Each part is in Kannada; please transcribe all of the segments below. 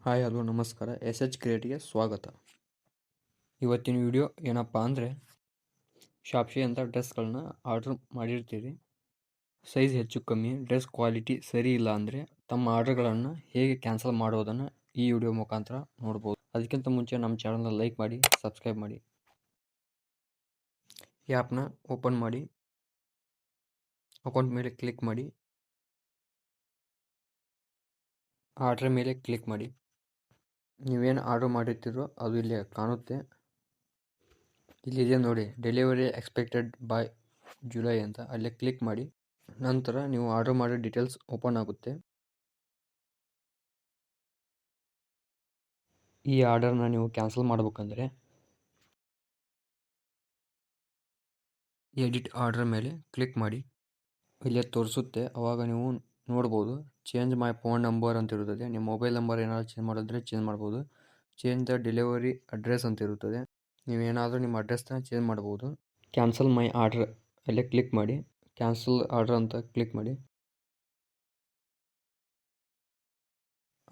ಹಾಯ್ ಹಲೋ ನಮಸ್ಕಾರ. ಎಸ್ ಎಚ್ ಕ್ರಿಯೇಟ್ಗೆ ಸ್ವಾಗತ. ಇವತ್ತಿನ ವಿಡಿಯೋ ಏನಪ್ಪ ಅಂದರೆ, ಶಾಪ್ಶಿ ಅಂತ ಡ್ರೆಸ್ಗಳನ್ನ ಆರ್ಡ್ರ್ ಮಾಡಿರ್ತೀರಿ, ಸೈಜ್ ಹೆಚ್ಚು ಕಮ್ಮಿ, ಡ್ರೆಸ್ ಕ್ವಾಲಿಟಿ ಸರಿ ಇಲ್ಲ ಅಂದರೆ ತಮ್ಮ ಆರ್ಡ್ರ್ಗಳನ್ನು ಹೇಗೆ ಕ್ಯಾನ್ಸಲ್ ಮಾಡೋದನ್ನು ಈ ವಿಡಿಯೋ ಮುಖಾಂತರ ನೋಡ್ಬೋದು. ಅದಕ್ಕಿಂತ ಮುಂಚೆ ನಮ್ಮ ಚಾನಲ್ನ ಲೈಕ್ ಮಾಡಿ, ಸಬ್ಸ್ಕ್ರೈಬ್ ಮಾಡಿ. ಈ ಆ್ಯಪ್ನ ಓಪನ್ ಮಾಡಿ, ಅಕೌಂಟ್ ಮೇಲೆ ಕ್ಲಿಕ್ ಮಾಡಿ, ಆರ್ಡ್ರ್ ಮೇಲೆ ಕ್ಲಿಕ್ ಮಾಡಿ. ನೀವೇನು ಆರ್ಡ್ರ್ ಮಾಡಿರ್ತೀರೋ ಅದು ಇಲ್ಲಿ ಕಾಣುತ್ತೆ. ಇಲ್ಲಿದೆ ನೋಡಿ, ಡೆಲಿವರಿ ಎಕ್ಸ್ಪೆಕ್ಟೆಡ್ ಬೈ ಜುಲೈ ಅಂತ, ಅಲ್ಲೇ ಕ್ಲಿಕ್ ಮಾಡಿ. ನಂತರ ನೀವು ಆರ್ಡರ್ ಮಾಡೋ ಡೀಟೇಲ್ಸ್ ಓಪನ್ ಆಗುತ್ತೆ. ಈ ಆರ್ಡರ್ನ ನೀವು ಕ್ಯಾನ್ಸಲ್ ಮಾಡ್ಬೇಕಂದ್ರೆ ಎಡಿಟ್ ಆರ್ಡರ್ ಮೇಲೆ ಕ್ಲಿಕ್ ಮಾಡಿ. ಇಲ್ಲೇ ತೋರಿಸುತ್ತೆ, ಅವಾಗ ನೀವು ನೋಡ್ಬೋದು. ಚೇಂಜ್ ಮೈ ಫೋನ್ ನಂಬರ್ ಅಂತ ಇರುತ್ತದೆ. ನಿಮ್ಮ ಮೊಬೈಲ್ ನಂಬರ್ ಏನಾದರೂ ಚೇಂಜ್ ಮಾಡಿದ್ರೆ ಚೇಂಜ್ ಮಾಡ್ಬೋದು. ಚೇಂಜ್ ದ ಡೆಲಿವರಿ ಅಡ್ರೆಸ್ ಅಂತ ಇರುತ್ತದೆ. ನೀವೇನಾದರೂ ನಿಮ್ಮ ಅಡ್ರೆಸ್ನ ಚೇಂಜ್ ಮಾಡ್ಬೋದು. ಕ್ಯಾನ್ಸಲ್ ಮೈ ಆರ್ಡರ್ ಅಲ್ಲೇ ಕ್ಲಿಕ್ ಮಾಡಿ. ಕ್ಯಾನ್ಸಲ್ ಆರ್ಡರ್ ಅಂತ ಕ್ಲಿಕ್ ಮಾಡಿ.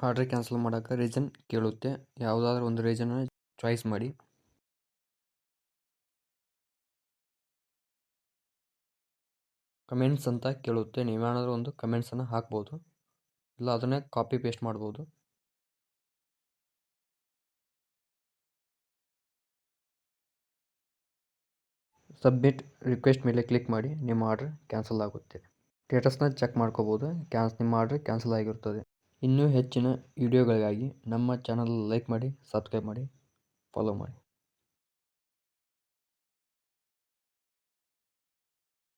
ಆರ್ಡರ್ ಕ್ಯಾನ್ಸಲ್ ಮಾಡೋಕ್ಕೆ ರೀಸನ್ ಕೇಳುತ್ತೆ. ಯಾವುದಾದ್ರೂ ಒಂದು ರೀಸನ್ನ ಚಾಯ್ಸ್ ಮಾಡಿ. ಕಮೆಂಟ್ಸ್ ಅಂತ ಕೇಳುತ್ತೆ. ನೀವೇನಾದರೂ ಒಂದು ಕಮೆಂಟ್ಸನ್ನು ಹಾಕ್ಬೋದು, ಇಲ್ಲ ಅದನ್ನೇ ಕಾಪಿ ಪೇಸ್ಟ್ ಮಾಡ್ಬೋದು. ಸಬ್ಮಿಟ್ ರಿಕ್ವೆಸ್ಟ್ ಮೇಲೆ ಕ್ಲಿಕ್ ಮಾಡಿ. ನಿಮ್ಮ ಆರ್ಡರ್ ಕ್ಯಾನ್ಸಲ್ ಆಗುತ್ತೆ. ಸ್ಟೇಟಸ್ನ ಚೆಕ್ ಮಾಡ್ಕೋಬೋದು. ನಿಮ್ಮ ಆರ್ಡರ್ ಕ್ಯಾನ್ಸಲ್ ಆಗಿರುತ್ತದೆ. ಇನ್ನೂ ಹೆಚ್ಚಿನ ವಿಡಿಯೋಗಳಿಗಾಗಿ ನಮ್ಮ ಚಾನಲ್ ಲೈಕ್ ಮಾಡಿ, ಸಬ್ಸ್ಕ್ರೈಬ್ ಮಾಡಿ, ಫಾಲೋ ಮಾಡಿ.